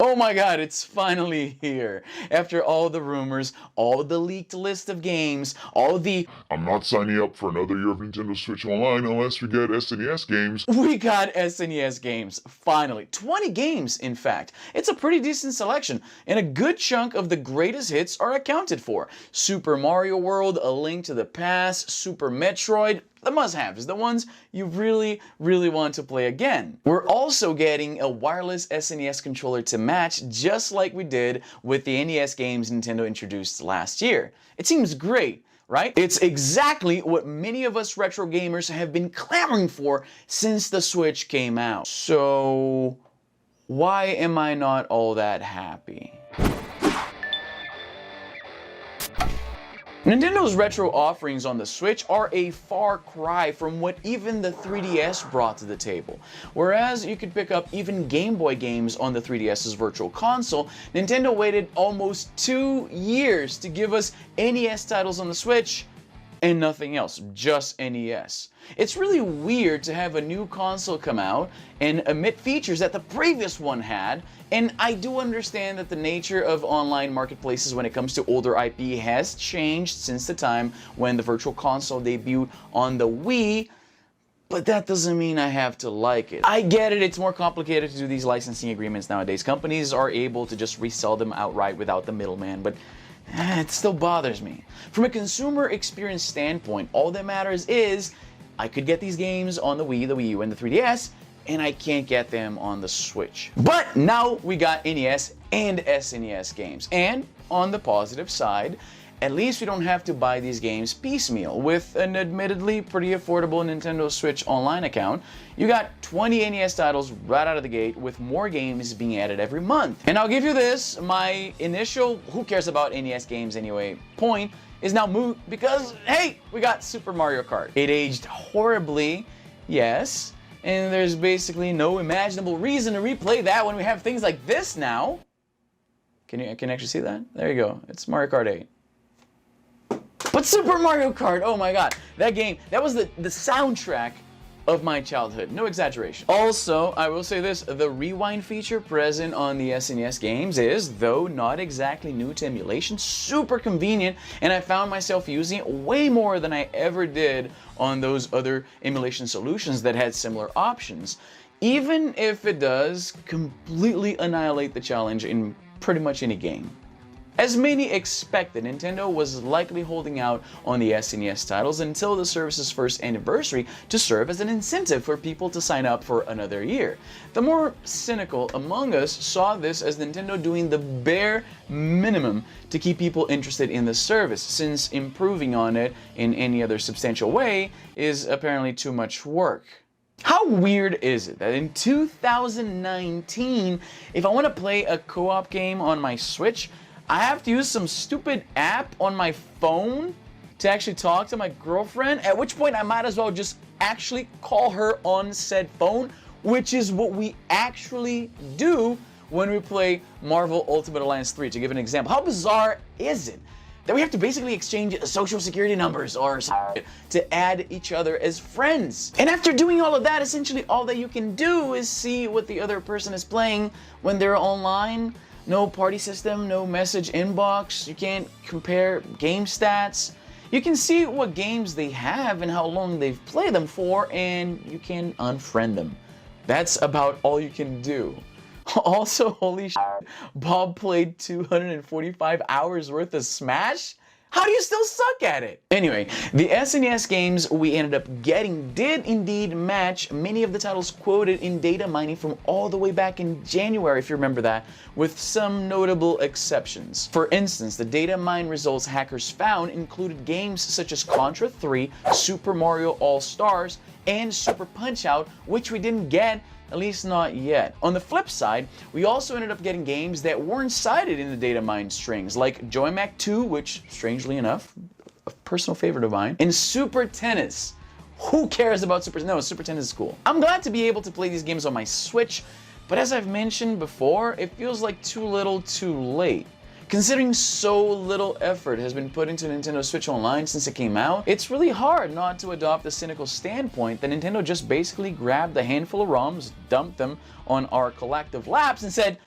Oh my god, it's finally here. After all the rumors, all the leaked list of games, all the I'm not signing up for another year of Nintendo Switch Online unless we get SNES games. we got SNES games, finally. 20 games, in fact. It's a pretty decent selection, and a good chunk of the greatest hits are accounted for. Super Mario World, A Link to the Past, Super Metroid, the must-haves, the ones you really, really want to play again. We're also getting a wireless SNES controller to match, just like we did with the NES games Nintendo introduced last year. It seems great, right? It's exactly what many of us retro gamers have been clamoring for since the Switch came out. So, why am I not all that happy? Nintendo's retro offerings on the Switch are a far cry from what even the 3DS brought to the table. Whereas you could pick up even Game Boy games on the 3DS's Virtual Console, Nintendo waited almost 2 years to give us NES titles on the Switch and nothing else, just NES. It's really weird to have a new console come out and omit features that the previous one had, and I do understand that the nature of online marketplaces when it comes to older IP has changed since the time when the Virtual Console debuted on the Wii, but that doesn't mean I have to like it. I get it, it's more complicated to do these licensing agreements nowadays. Companies are able to just resell them outright without the middleman, but it still bothers me. From a consumer experience standpoint, all that matters is I could get these games on the Wii, the Wii U, and the 3DS, and I can't get them on the Switch. But now we got NES and SNES games. And on the positive side, at least we don't have to buy these games piecemeal. With an admittedly pretty affordable Nintendo Switch Online account, you got 20 NES titles right out of the gate with more games being added every month. And I'll give you this, my initial who cares about NES games anyway point is now moot because, hey, we got Super Mario Kart. It aged horribly, yes, and there's basically no imaginable reason to replay that when we have things like this now. Can you actually see that? There you go, it's Mario Kart 8. But Super Mario Kart, oh my god, that game, that was the soundtrack of my childhood, no exaggeration. Also, I will say this, the rewind feature present on the SNES games is, though not exactly new to emulation, super convenient, and I found myself using it way more than I ever did on those other emulation solutions that had similar options, even if it does completely annihilate the challenge in pretty much any game. As many expected, Nintendo was likely holding out on the SNES titles until the service's first anniversary to serve as an incentive for people to sign up for another year. The more cynical among us saw this as Nintendo doing the bare minimum to keep people interested in the service, since improving on it in any other substantial way is apparently too much work. How weird is it that in 2019, if I want to play a co-op game on my Switch, I have to use some stupid app on my phone to actually talk to my girlfriend, at which point I might as well just actually call her on said phone, which is what we actually do when we play Marvel Ultimate Alliance 3, to give an example. How bizarre is it that we have to basically exchange social security numbers or something to add each other as friends? And after doing all of that, essentially all that you can do is see what the other person is playing when they're online. No party system, no message inbox, you can't compare game stats. You can see what games they have and how long they've played them for, and you can unfriend them. That's about all you can do. Also, holy shit, Bob played 245 hours worth of Smash? How do you still suck at it? Anyway, the SNES games we ended up getting did indeed match many of the titles quoted in data mining from all the way back in January, if you remember that, with some notable exceptions. For instance, the data mine results hackers found included games such as Contra 3, Super Mario All-Stars, and Super Punch-Out, which we didn't get, at least not yet. On the flip side, we also ended up getting games that weren't cited in the data mine strings, like Joy-Mac 2, which, strangely enough, a personal favorite of mine, and Super Tennis. Who cares about Super Tennis? No, Super Tennis is cool. I'm glad to be able to play these games on my Switch, but as I've mentioned before, it feels like too little too late. Considering so little effort has been put into Nintendo Switch Online since it came out, it's really hard not to adopt the cynical standpoint that Nintendo just basically grabbed a handful of ROMs, dumped them on our collective laps, and said,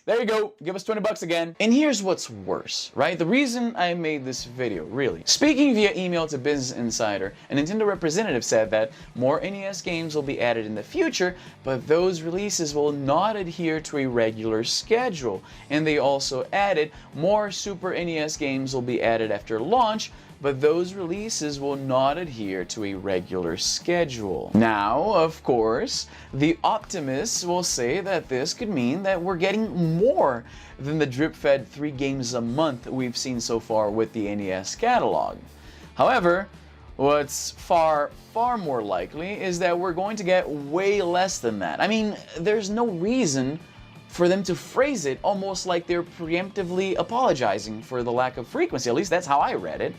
There you go, give us 20 bucks again. And here's what's worse, right? The reason I made this video, really. Speaking via email to Business Insider, a Nintendo representative said that more NES games will be added in the future, but those releases will not adhere to a regular schedule. And they also added more Super NES games will be added after launch, but those releases will not adhere to a regular schedule. Now, of course, the optimists will say that this could mean that we're getting more than the drip-fed 3 games a month we've seen so far with the NES catalog. However, what's far more likely is that we're going to get way less than that. I mean, there's no reason for them to phrase it almost like they're preemptively apologizing for the lack of frequency. At least that's how I read it.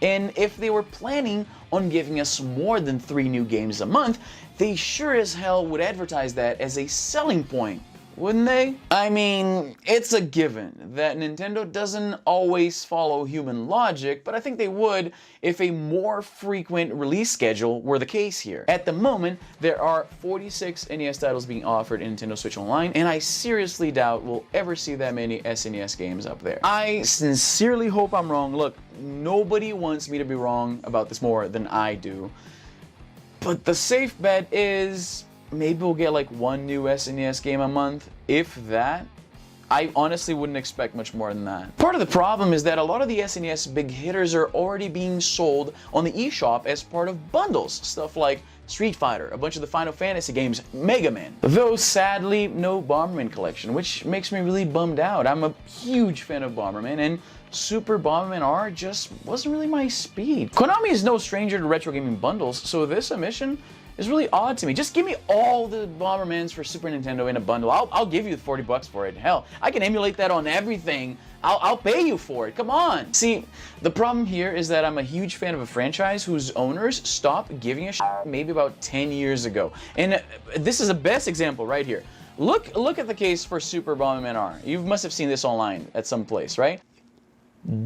And if they were planning on giving us more than 3 new games a month, they sure as hell would advertise that as a selling point, wouldn't they? I mean, it's a given that Nintendo doesn't always follow human logic, but I think they would if a more frequent release schedule were the case here. At the moment, there are 46 NES titles being offered in Nintendo Switch Online, and I seriously doubt we'll ever see that many SNES games up there. I sincerely hope I'm wrong. Look, nobody wants me to be wrong about this more than I do, but the safe bet is maybe we'll get like 1 new SNES game a month, if that. I honestly wouldn't expect much more than that. Part of the problem is that a lot of the SNES big hitters are already being sold on the eShop as part of bundles. Stuff like Street Fighter, a bunch of the Final Fantasy games, Mega Man. Though sadly, no Bomberman collection, which makes me really bummed out. I'm a huge fan of Bomberman, and Super Bomberman R just wasn't really my speed. Konami is no stranger to retro gaming bundles, so this omission is really odd to me. Just give me all the Bombermans for Super Nintendo in a bundle. I'll give you 40 bucks for it. Hell, I can emulate that on everything. I'll pay you for it. Come on. See, the problem here is that I'm a huge fan of a franchise whose owners stopped giving a shit maybe about 10 years ago. And this is the best example right here. Look at the case for Super Bomberman R. You must have seen this online at some place, right?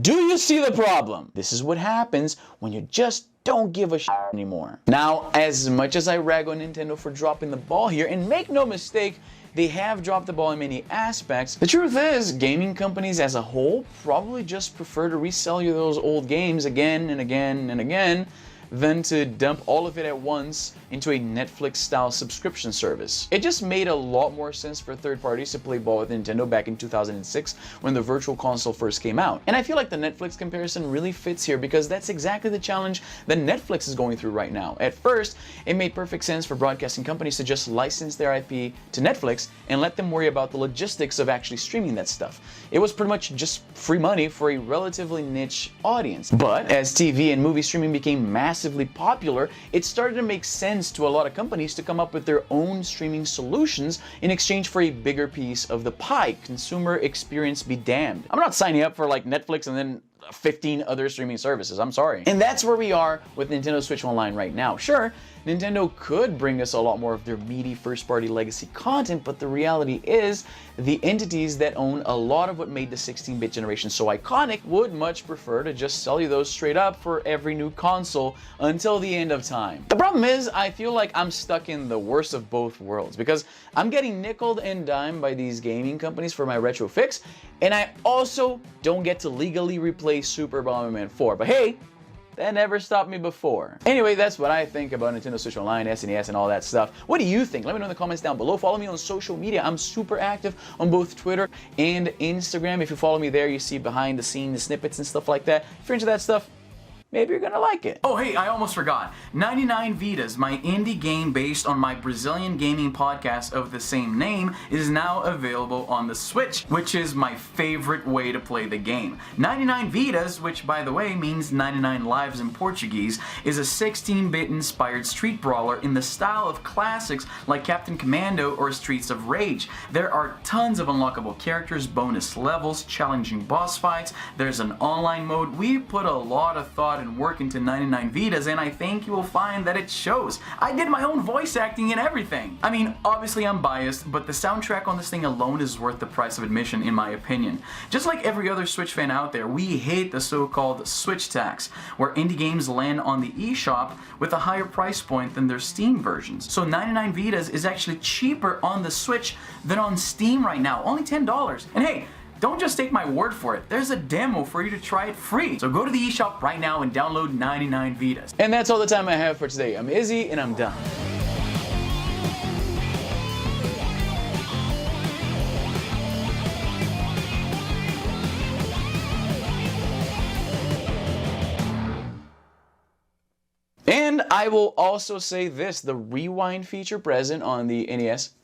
Do you see the problem? This is what happens when you just don't give a shit anymore. Now, as much as I rag on Nintendo for dropping the ball here, and make no mistake, they have dropped the ball in many aspects, the truth is, gaming companies as a whole probably just prefer to resell you those old games again and again and again than to dump all of it at once into a Netflix-style subscription service. It just made a lot more sense for third parties to play ball with Nintendo back in 2006 when the Virtual Console first came out. And I feel like the Netflix comparison really fits here because that's exactly the challenge that Netflix is going through right now. At first, it made perfect sense for broadcasting companies to just license their IP to Netflix and let them worry about the logistics of actually streaming that stuff. It was pretty much just free money for a relatively niche audience. But as TV and movie streaming became massively popular, it started to make sense to a lot of companies to come up with their own streaming solutions in exchange for a bigger piece of the pie. Consumer experience be damned. I'm not signing up for like Netflix and then 15 other streaming services. I'm sorry. And that's where we are with Nintendo Switch Online right now. Sure, Nintendo could bring us a lot more of their meaty first-party legacy content, but the reality is the entities that own a lot of what made the 16-bit generation so iconic would much prefer to just sell you those straight up for every new console until the end of time. The problem is, I feel like I'm stuck in the worst of both worlds because I'm getting nickeled and dimed by these gaming companies for my retro fix, and I also don't get to legally replay Super Bomberman 4. But hey, that never stopped me before. Anyway, that's what I think about Nintendo Switch Online, SNES, and all that stuff. What do you think? Let me know in the comments down below. Follow me on social media. I'm super active on both Twitter and Instagram. If you follow me there, you see behind the scenes snippets and stuff like that. If you're into that stuff, maybe you're gonna like it. Oh hey, I almost forgot. 99 Vidas, my indie game based on my Brazilian gaming podcast of the same name, is now available on the Switch, which is my favorite way to play the game. 99 Vidas, which by the way means 99 lives in Portuguese, is a 16-bit inspired street brawler in the style of classics like Captain Commando or Streets of Rage. There are tons of unlockable characters, bonus levels, challenging boss fights, there's an online mode. We put a lot of thought thought and work into 99 Vitas, and I think you will find that it shows. I did my own voice acting and everything. I mean, obviously I'm biased, but the soundtrack on this thing alone is worth the price of admission in my opinion. Just like every other Switch fan out there, we hate the so-called Switch tax, where indie games land on the eShop with a higher price point than their Steam versions. So 99 Vitas is actually cheaper on the Switch than on Steam right now, only $10. And hey, don't just take my word for it. There's a demo for you to try it free. So go to the eShop right now and download 99 Vitas. And that's all the time I have for today. I'm Izzy, and I'm done. And I will also say this, the rewind feature present on the NES